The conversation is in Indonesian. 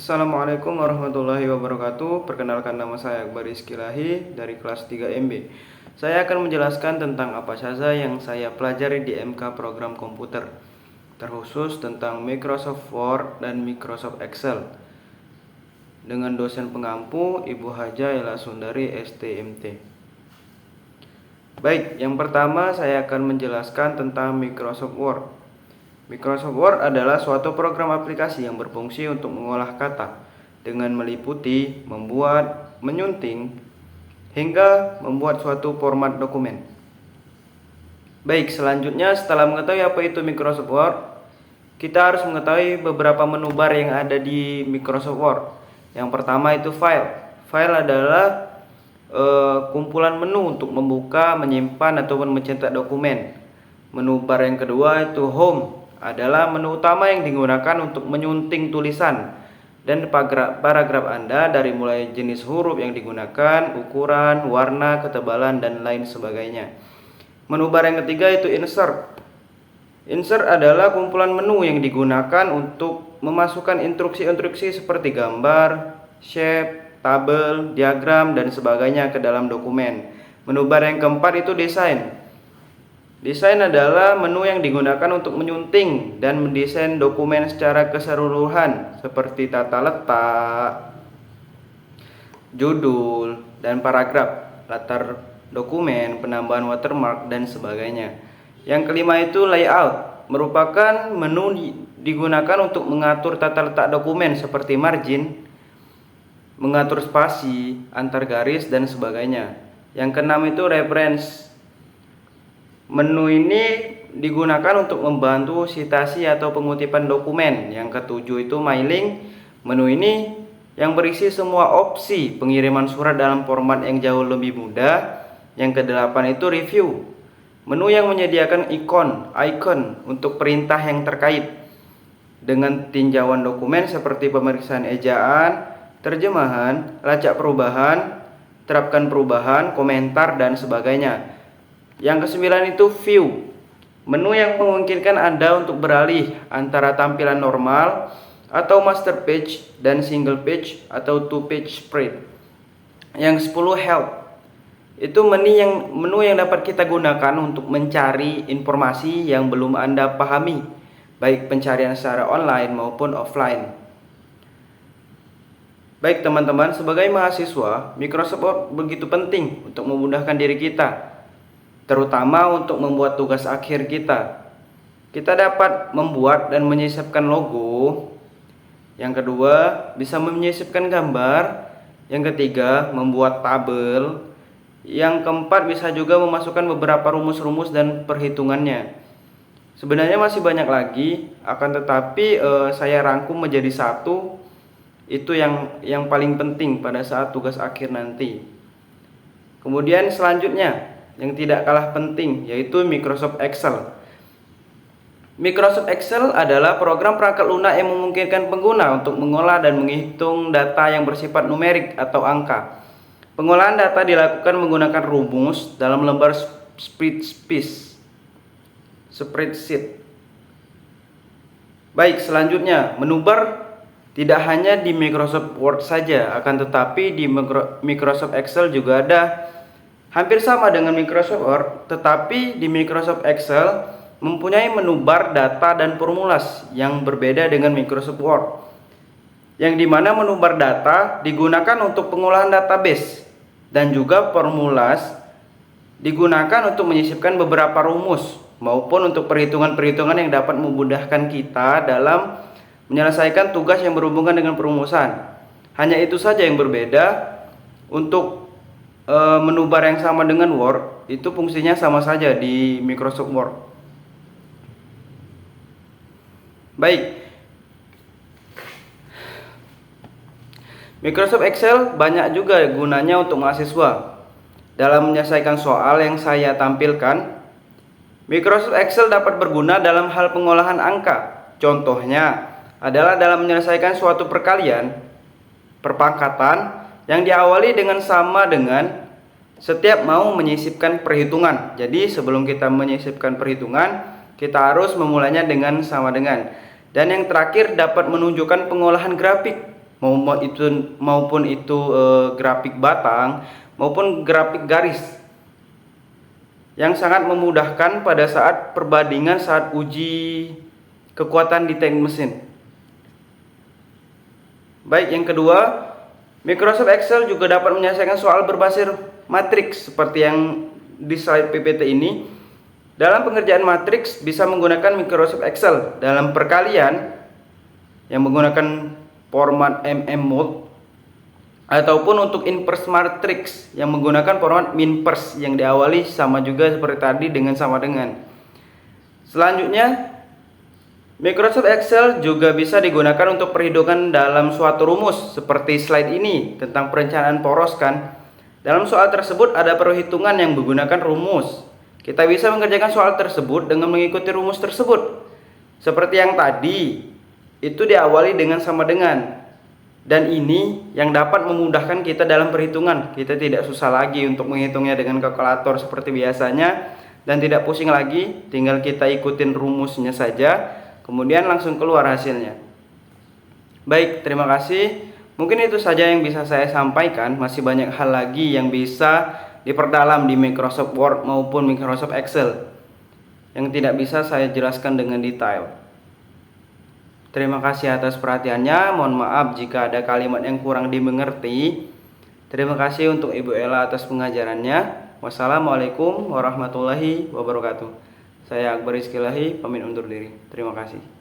Assalamualaikum warahmatullahi wabarakatuh. Perkenalkan, nama saya Akbar Rizky dari kelas 3 MB. Saya akan menjelaskan tentang apa saja yang saya pelajari di MK program komputer, terkhusus tentang Microsoft Word dan Microsoft Excel, dengan dosen pengampu Ibu Haja Ela Sundari STMT. Baik, yang pertama saya akan menjelaskan tentang Microsoft Word. Microsoft Word adalah suatu program aplikasi yang berfungsi untuk mengolah kata dengan meliputi, membuat, menyunting, hingga membuat suatu format dokumen. Baik, selanjutnya setelah mengetahui apa itu Microsoft Word, kita harus mengetahui beberapa menu bar yang ada di Microsoft Word. Yang pertama itu file. File adalah kumpulan menu untuk membuka, menyimpan, ataupun mencetak dokumen. Menu bar yang kedua itu home, adalah menu utama yang digunakan untuk menyunting tulisan dan paragraf Anda, dari mulai jenis huruf yang digunakan, ukuran, warna, ketebalan, dan lain sebagainya. Menu bar yang ketiga itu insert. Insert adalah kumpulan menu yang digunakan untuk memasukkan instruksi-instruksi seperti gambar, shape, tabel, diagram, dan sebagainya ke dalam dokumen. Menu bar yang keempat itu desain. Desain adalah menu yang digunakan untuk menyunting dan mendesain dokumen secara keseluruhan, seperti tata letak, judul, dan paragraf, latar dokumen, penambahan watermark, dan sebagainya. Yang kelima itu layout, merupakan menu digunakan untuk mengatur tata letak dokumen seperti margin, mengatur spasi, antar garis, dan sebagainya. Yang keenam itu reference. Menu ini digunakan untuk membantu sitasi atau pengutipan dokumen. Yang ketujuh itu mailing. Menu ini yang berisi semua opsi pengiriman surat dalam format yang jauh lebih mudah. Yang kedelapan itu review. Menu yang menyediakan icon untuk perintah yang terkait dengan tinjauan dokumen seperti pemeriksaan ejaan, terjemahan, lacak perubahan, terapkan perubahan, komentar, dan sebagainya. Yang kesembilan itu view. Menu yang memungkinkan Anda untuk beralih antara tampilan normal atau master page dan single page atau two page spread. Yang 10 help. Itu menu yang dapat kita gunakan untuk mencari informasi yang belum Anda pahami, baik pencarian secara online maupun offline. Baik teman-teman, sebagai mahasiswa, Microsoft Word begitu penting untuk memudahkan diri kita, terutama untuk membuat tugas akhir kita. Kita dapat membuat dan menyisipkan logo. Yang kedua, bisa menyisipkan gambar. Yang ketiga, membuat tabel. Yang keempat, bisa juga memasukkan beberapa rumus-rumus dan perhitungannya. Sebenarnya masih banyak lagi, akan tetapi saya rangkum menjadi satu. Itu yang paling penting pada saat tugas akhir nanti. Kemudian selanjutnya, yang tidak kalah penting, yaitu Microsoft Excel. Microsoft Excel adalah program perangkat lunak yang memungkinkan pengguna untuk mengolah dan menghitung data yang bersifat numerik atau angka. Pengolahan data dilakukan menggunakan rumus dalam lembar spreadsheet. Baik, selanjutnya menu bar tidak hanya di Microsoft Word saja, akan tetapi di Microsoft Excel juga ada. Hampir sama dengan Microsoft Word, tetapi di Microsoft Excel mempunyai menu bar data dan formulas yang berbeda dengan Microsoft Word, yang dimana menu bar data digunakan untuk pengolahan database dan juga formulas digunakan untuk menyisipkan beberapa rumus maupun untuk perhitungan-perhitungan yang dapat memudahkan kita dalam menyelesaikan tugas yang berhubungan dengan perumusan. Hanya itu saja yang berbeda. Untuk menu bar yang sama dengan Word, itu fungsinya sama saja di Microsoft Word. Baik, Microsoft Excel banyak juga gunanya untuk mahasiswa. Dalam menyelesaikan soal yang saya tampilkan, Microsoft Excel dapat berguna dalam hal pengolahan angka. Contohnya adalah dalam menyelesaikan suatu perkalian, perpangkatan, yang diawali dengan sama dengan setiap mau menyisipkan perhitungan. Jadi sebelum kita menyisipkan perhitungan, kita harus memulainya dengan sama dengan. Dan yang terakhir, dapat menunjukkan pengolahan grafik. maupun itu grafik batang maupun grafik garis, yang sangat memudahkan pada saat perbandingan saat uji kekuatan di teknik mesin. Baik, yang kedua, Microsoft Excel juga dapat menyelesaikan soal berbasis matriks seperti yang di slide PPT ini. Dalam pengerjaan matriks bisa menggunakan Microsoft Excel dalam perkalian yang menggunakan format mmode, ataupun untuk inverse matrix yang menggunakan format minverse yang diawali sama juga seperti tadi dengan sama dengan. Selanjutnya, Microsoft Excel juga bisa digunakan untuk perhitungan dalam suatu rumus seperti slide ini tentang perencanaan poros kan. Dalam soal tersebut ada perhitungan yang menggunakan rumus. Kita bisa mengerjakan soal tersebut dengan mengikuti rumus tersebut. Seperti yang tadi, itu diawali dengan sama dengan. Dan ini yang dapat memudahkan kita dalam perhitungan. Kita tidak susah lagi untuk menghitungnya dengan kalkulator seperti biasanya, dan tidak pusing lagi, tinggal kita ikutin rumusnya saja, kemudian langsung keluar hasilnya. Baik, terima kasih. Mungkin itu saja yang bisa saya sampaikan. Masih banyak hal lagi yang bisa diperdalam di Microsoft Word maupun Microsoft Excel yang tidak bisa saya jelaskan dengan detail. Terima kasih atas perhatiannya. Mohon maaf jika ada kalimat yang kurang dimengerti. Terima kasih untuk Ibu Ella atas pengajarannya. Wassalamualaikum warahmatullahi wabarakatuh. Saya Akbar Rizky Lahi, pamit undur diri. Terima kasih.